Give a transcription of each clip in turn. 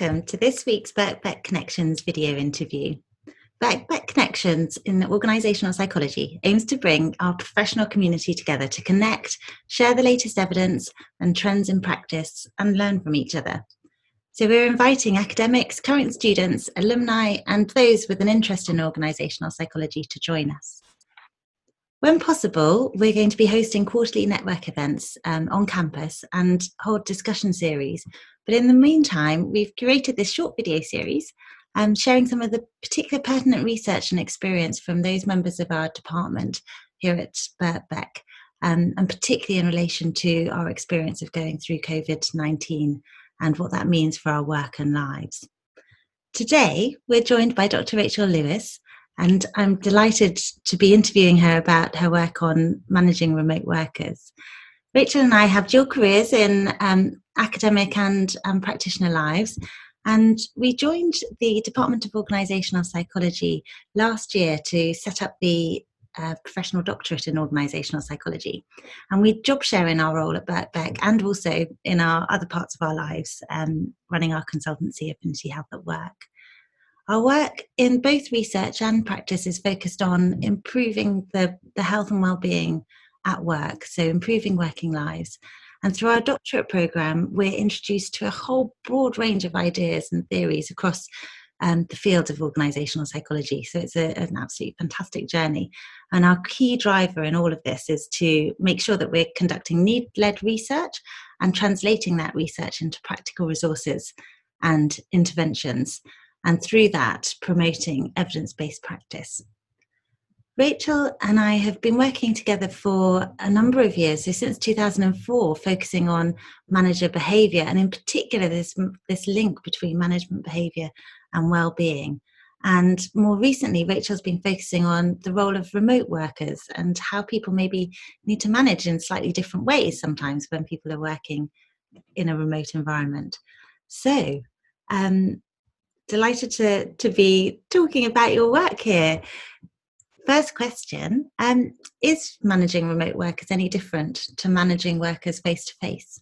welcome to this week's Birkbeck Connections video interview. Birkbeck Connections in Organisational Psychology aims to bring our professional community together to connect, share the latest evidence and trends in practice, and learn from each other. So we're inviting academics, current students, alumni, and those with an interest in organisational psychology to join us. When possible, we're going to be hosting quarterly network events on campus and hold discussion series. But in the meantime, we've curated this short video series sharing some of the particular pertinent research and experience from those members of our department here at Birkbeck, and particularly in relation to our experience of going through COVID-19 and what that means for our work and lives. Today, we're joined by Dr. Rachel Lewis, and I'm delighted to be interviewing her about her work on managing remote workers. Rachel and I have dual careers in academic and practitioner lives, and we joined the Department of Organisational Psychology last year to set up the professional doctorate in organisational psychology. And we job share in our role at Birkbeck and also in our other parts of our lives, running our consultancy, Affinity Health at Work. Our work in both research and practice is focused on improving the health and well-being at work, so improving working lives. And through our doctorate programme, we're introduced to a whole broad range of ideas and theories across the field of organisational psychology. So it's an absolutely fantastic journey. And our key driver in all of this is to make sure that we're conducting need-led research and translating that research into practical resources and interventions, and through that, promoting evidence-based practice. Rachel and I have been working together for a number of years, so since 2004, focusing on manager behaviour, and in particular this link between management behaviour and well-being. And more recently, Rachel's been focusing on the role of remote workers and how people maybe need to manage in slightly different ways sometimes when people are working in a remote environment. So, delighted to be talking about your work here. First question, is managing remote workers any different to managing workers face-to-face?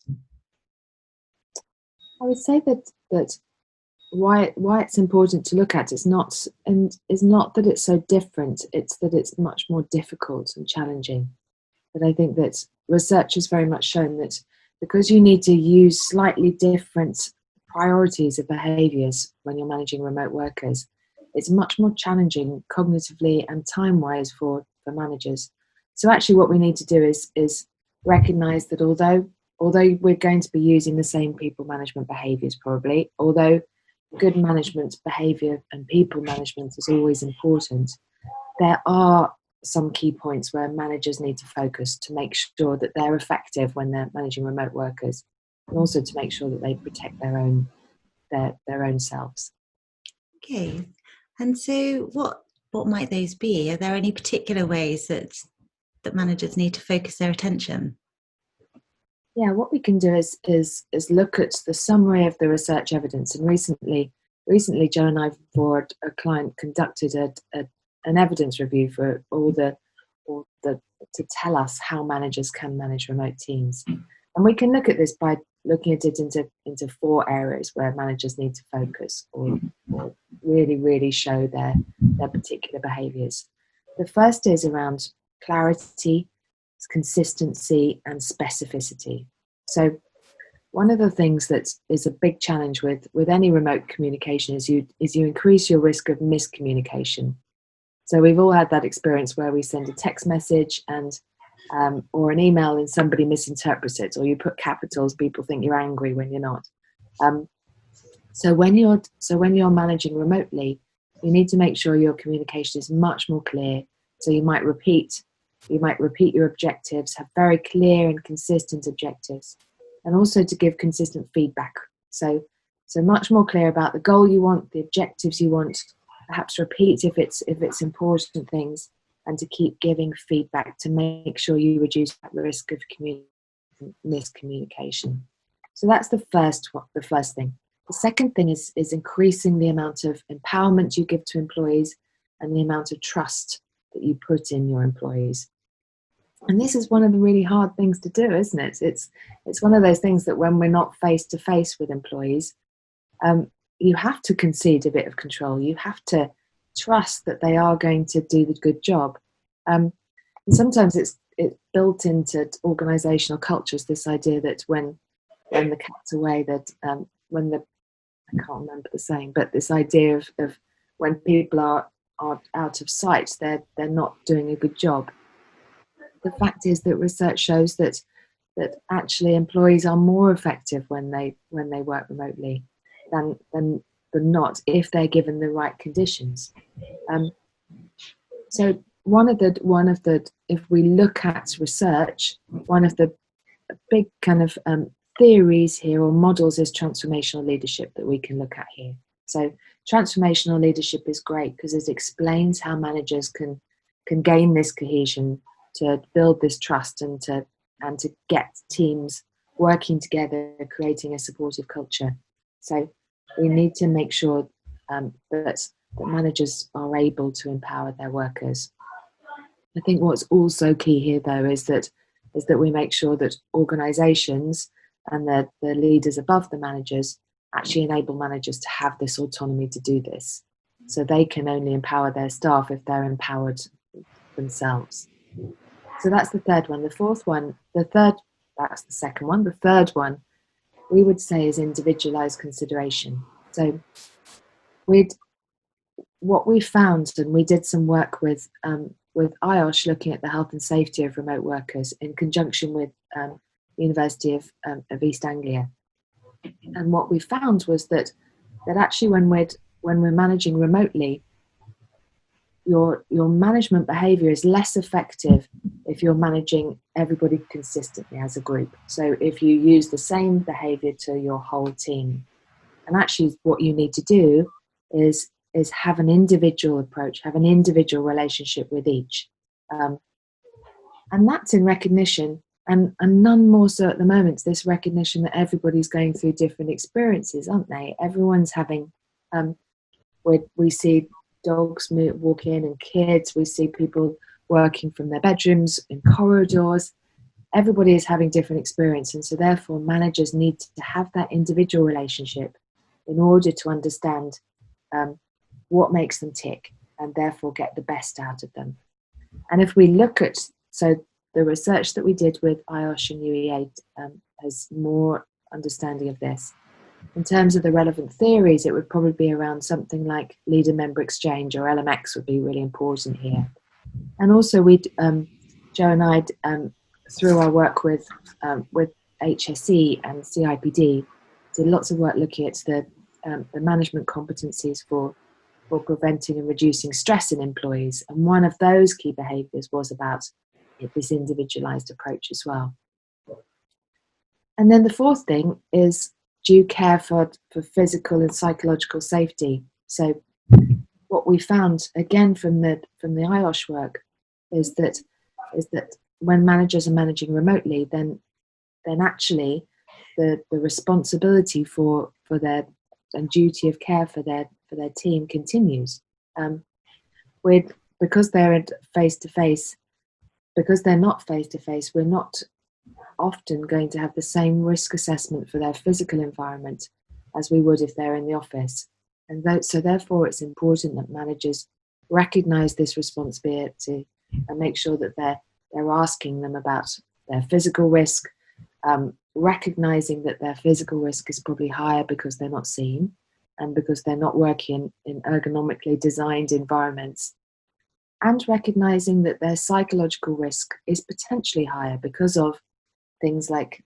I would say that why it's important to look at is not that it's so different, it's that it's much more difficult and challenging. But I think that research has very much shown that because you need to use slightly different priorities of behaviours when you're managing remote workers, it's much more challenging cognitively and time-wise for managers. So actually what we need to do is recognise that although we're going to be using the same people management behaviours probably, although good management behaviour and people management is always important, there are some key points where managers need to focus to make sure that they're effective when they're managing remote workers, and also to make sure that they protect their own selves. Okay, and so what might those be? Are there any particular ways that managers need to focus their attention? Yeah, what we can do is look at the summary of the research evidence. And recently, Joe and I, for a client, conducted an evidence review for to tell us how managers can manage remote teams. And we can look at this by looking at it into four areas where managers need to focus or really show their particular behaviours. The first is around clarity, consistency and specificity. So one of the things that is a big challenge with any remote communication is you increase your risk of miscommunication. So we've all had that experience where we send a text message and or an email and somebody misinterprets it, or you put capitals, people think you're angry when you're not. So when you're managing remotely, you need to make sure your communication is much more clear. So you might repeat your objectives, have very clear and consistent objectives, and also to give consistent feedback. So much more clear about the goal you want, the objectives you want, perhaps repeat if it's important things, and to keep giving feedback to make sure you reduce that risk of miscommunication. So that's the first thing. The second thing is increasing the amount of empowerment you give to employees and the amount of trust that you put in your employees. And this is one of the really hard things to do, isn't it? It's one of those things that when we're not face to face with employees, you have to concede a bit of control. You have to trust that they are going to do the good job. And sometimes it's built into organisational cultures, this idea that when the cat's away, that when the, I can't remember the saying, but this idea of when people are out of sight, they're not doing a good job. The fact is that research shows that actually employees are more effective when they work remotely than not, if they're given the right conditions. So one of the if we look at research, one of the big kind of theories here or models is transformational leadership that we can look at here. So transformational leadership is great because it explains how managers can gain this cohesion, to build this trust, and to get teams working together, creating a supportive culture. So we need to make sure that managers are able to empower their workers. I think what's also key here, though, is that we make sure that organisations and the leaders above the managers actually enable managers to have this autonomy to do this. So they can only empower their staff if they're empowered themselves. So that's the third one. That's the second one. The third one, we would say, is individualised consideration. So what we found, and we did some work with IOSH looking at the health and safety of remote workers in conjunction with University of East Anglia. And what we found was that actually when we're managing remotely, your management behaviour is less effective if you're managing everybody consistently as a group. So if you use the same behaviour to your whole team, and actually what you need to do is have an individual approach, have an individual relationship with each, and that's in recognition, and none more so at the moment. It's this recognition that everybody's going through different experiences, aren't they? Everyone's having we see dogs walk in, and kids, we see people working from their bedrooms in corridors. Everybody is having different experience, and so therefore managers need to have that individual relationship in order to understand what makes them tick, and therefore get the best out of them. And if we look at, so the research that we did with IOSH and UEA has more understanding of this. In terms of the relevant theories, it would probably be around something like leader-member exchange, or LMX would be really important here. And also Joe and I, through our work with HSE and CIPD, did lots of work looking at the management competencies for preventing and reducing stress in employees. And one of those key behaviours was about this individualised approach as well. And then the fourth thing is due care for physical and psychological safety. So what we found, again from the IOSH work, is that when managers are managing remotely, then actually the responsibility for their and duty of care for their team continues. Because they're face to face, because they're not face to face, we're not often going to have the same risk assessment for their physical environment as we would if they're in the office. And so therefore it's important that managers recognise this responsibility and make sure that they're asking them about their physical risk, recognising that their physical risk is probably higher because they're not seen and because they're not working in ergonomically designed environments, and recognising that their psychological risk is potentially higher because of things like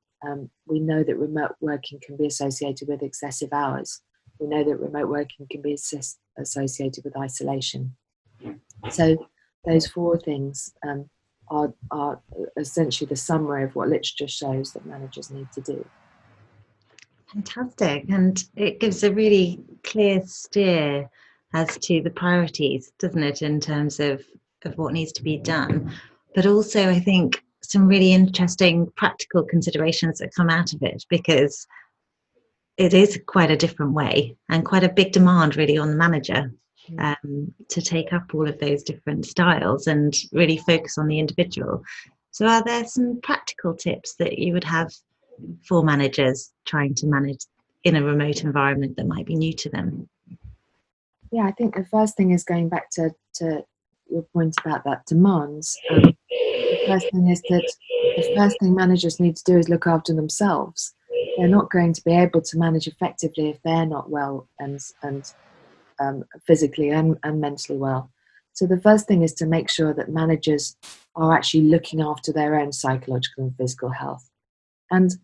we know that remote working can be associated with excessive hours. We know that remote working can be associated with isolation. So those four things are essentially the summary of what literature shows that managers need to do. Fantastic. And it gives a really clear steer as to the priorities, doesn't it, in terms of what needs to be done. But also, I think, some really interesting practical considerations that come out of it, because it is quite a different way and quite a big demand really on the manager to take up all of those different styles and really focus on the individual. So are there some practical tips that you would have for managers trying to manage in a remote environment that might be new to them? Yeah, I think the first thing is going back to your point about that demands. The first thing is that the first thing managers need to do is look after themselves. They're not going to be able to manage effectively if they're not well and physically and mentally well. So the first thing is to make sure that managers are actually looking after their own psychological and physical health. And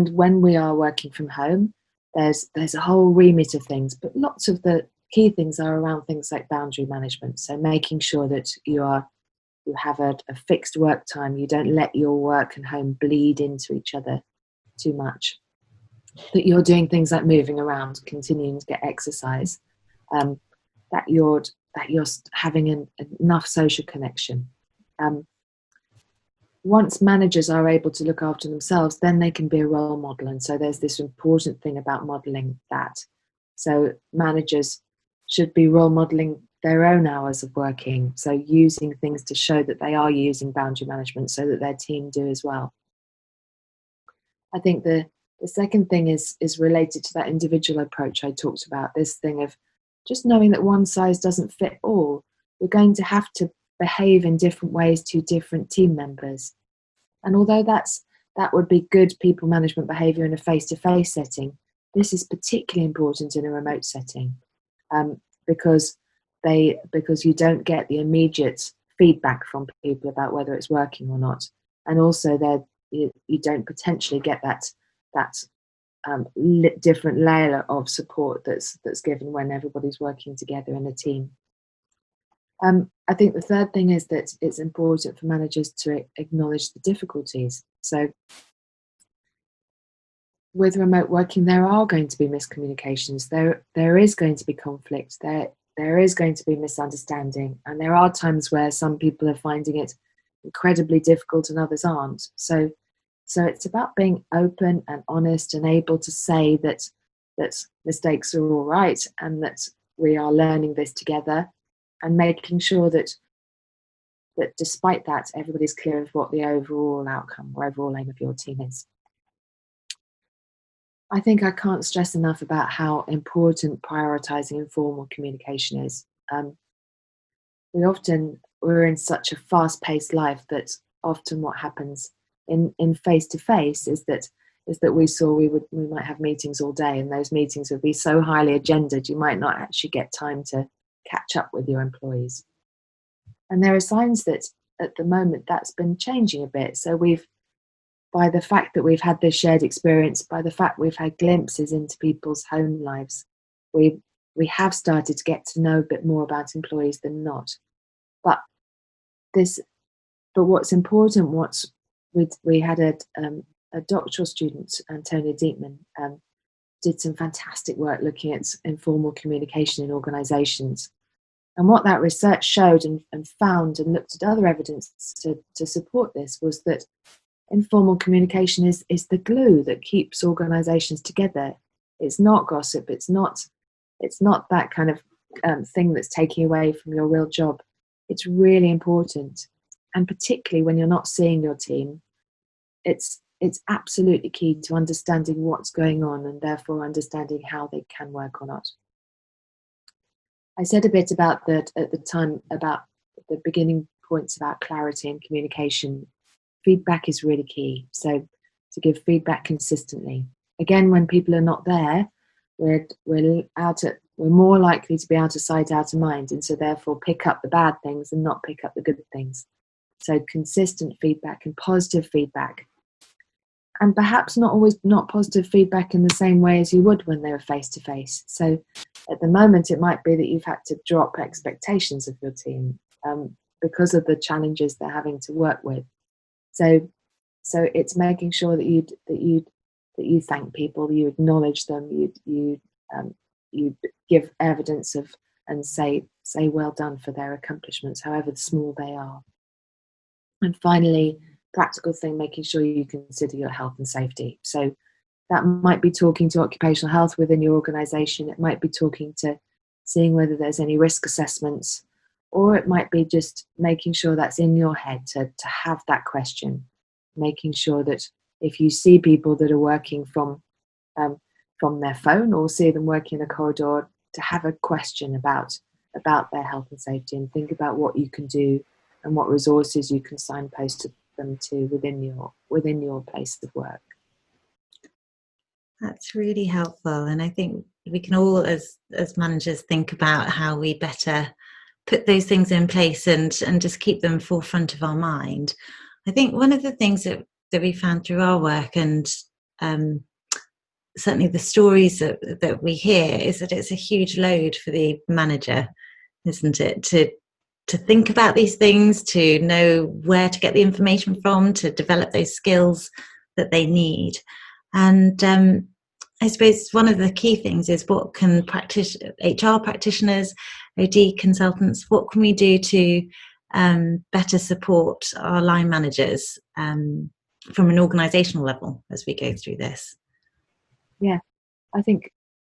when we are working from home, there's a whole remit of things, but lots of the key things are around things like boundary management. So making sure that you have a fixed work time. You don't let your work and home bleed into each other too much. That you're doing things like moving around, continuing to get exercise. That you're having enough social connection. Once managers are able to look after themselves, then they can be a role model. And so there's this important thing about modeling that. So managers should be role modeling their own hours of working. So using things to show that they are using boundary management so that their team do as well. I think the second thing is related to that individual approach I talked about, this thing of just knowing that one size doesn't fit all. We're going to have to behave in different ways to different team members. And although that would be good people management behaviour in a face-to-face setting, this is particularly important in a remote setting, because you don't get the immediate feedback from people about whether it's working or not. And also you don't potentially get that different layer of support that's given when everybody's working together in a team. I think the third thing is that it's important for managers to acknowledge the difficulties. So with remote working, there are going to be miscommunications. There is going to be conflict. There is going to be misunderstanding. And there are times where some people are finding it incredibly difficult and others aren't. So it's about being open and honest and able to say that mistakes are all right and that we are learning this together, and making sure that despite that, everybody's clear of what the overall outcome or overall aim of your team is. I think I can't stress enough about how important prioritising informal communication is. We're in such a fast-paced life that often what happens in face-to-face is that we might have meetings all day, and those meetings would be so highly agendaed you might not actually get time to catch up with your employees. And there are signs that at the moment that's been changing a bit. So by the fact that we've had this shared experience, by the fact we've had glimpses into people's home lives, we have started to get to know a bit more about employees than not. But what's important, we had a doctoral student, Antonia Diekman, did some fantastic work looking at informal communication in organisations. And what that research showed and found, and looked at other evidence to support this, was that informal communication is the glue that keeps organisations together. It's not gossip. It's not that kind of thing that's taking away from your real job. It's really important, and particularly when you're not seeing your team, it's absolutely key to understanding what's going on and therefore understanding how they can work or not. I said a bit about that at the time, about the beginning points about clarity and communication. Feedback is really key. So to give feedback consistently. Again, when people are not there, we're more likely to be out of sight, out of mind, and so therefore pick up the bad things and not pick up the good things. So consistent feedback and positive feedback. And perhaps not positive feedback in the same way as you would when they were face to face. So at the moment, it might be that you've had to drop expectations of your team because of the challenges they're having to work with. So it's making sure that you thank people, you acknowledge them, you give evidence of and say well done for their accomplishments, however small they are. And finally, practical thing, making sure you consider your health and safety. So that might be talking to occupational health within your organisation. It might be seeing whether there's any risk assessments, or it might be just making sure that's in your head to have that question, making sure that if you see people that are working from from their phone or see them working in a corridor, to have a question about their health and safety, and think about what you can do and what resources you can signpost them to within your place of work. That's really helpful, and I think we can all, as managers, think about how we better put those things in place and just keep them forefront of our mind. I think one of the things that we found through our work, and certainly the stories that we hear, is that it's a huge load for the manager, isn't it, to think about these things, to know where to get the information from, to develop those skills that they need. And I suppose one of the key things is, what can HR practitioners, OD consultants, what can we do to better support our line managers from an organisational level as we go through this? Yeah, I think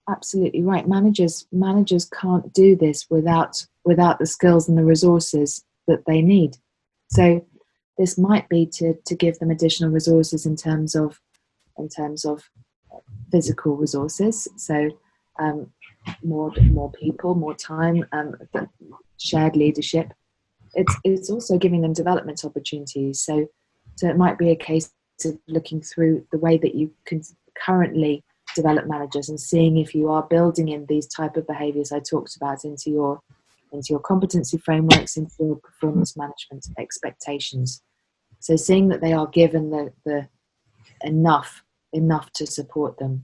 absolutely right. Managers can't do this without the skills and the resources that they need. So this might be to give them additional resources in terms of physical resources. So more people, more time, shared leadership. It's also giving them development opportunities. So it might be a case of looking through the way that you can currently develop managers and seeing if you are building in these type of behaviours I talked about into your competency frameworks, into your performance management expectations. So seeing that they are given the enough to support them.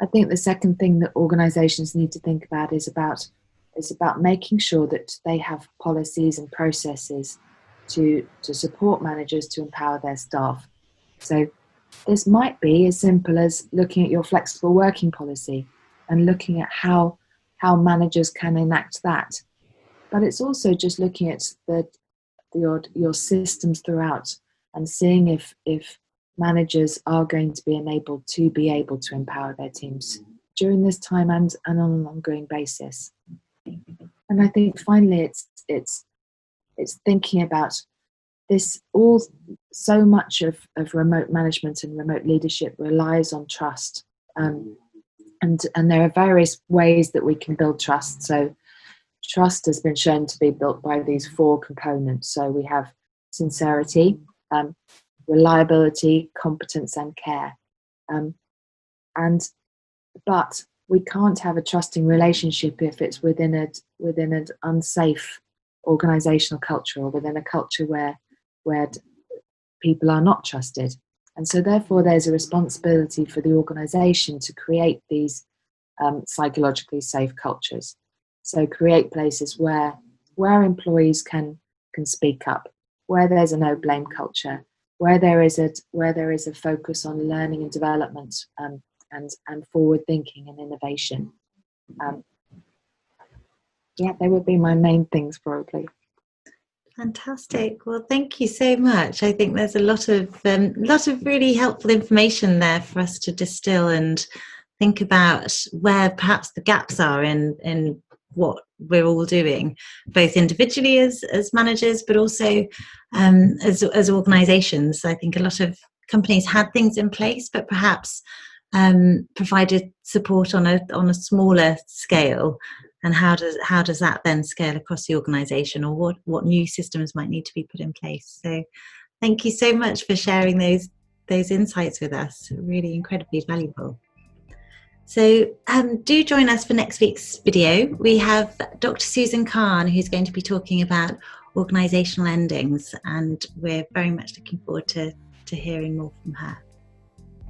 I think the second thing that organisations need to think about is about making sure that they have policies and processes to support managers to empower their staff. So this might be as simple as looking at your flexible working policy and looking at how managers can enact that. But it's also just looking at your systems throughout and seeing if managers are going to be able to empower their teams during this time and on an ongoing basis. And I think finally it's thinking about this. All so much of remote management and remote leadership relies on trust, and there are various ways that we can build trust. So trust has been shown to be built by these 4 components. So we have sincerity, reliability, competence, and care. But we can't have a trusting relationship if it's within an unsafe organisational culture, or within a culture where people are not trusted. And so therefore there's a responsibility for the organisation to create these psychologically safe cultures. So create places where employees can speak up, where there's a no blame culture, where there is a focus on learning and development, and forward thinking and innovation. They would be my main things probably. Fantastic. Well, thank you so much. I think there's a lot of really helpful information there for us to distill and think about where perhaps the gaps are in what we're all doing, both individually as managers, but also as organisations. I think a lot of companies had things in place, but perhaps provided support on a smaller scale. And how does that then scale across the organisation, or what new systems might need to be put in place? So thank you so much for sharing those insights with us. Really incredibly valuable. So do join us for next week's video. We have Dr. Susan Khan, who's going to be talking about organisational endings, and we're very much looking forward to hearing more from her.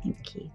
Thank you.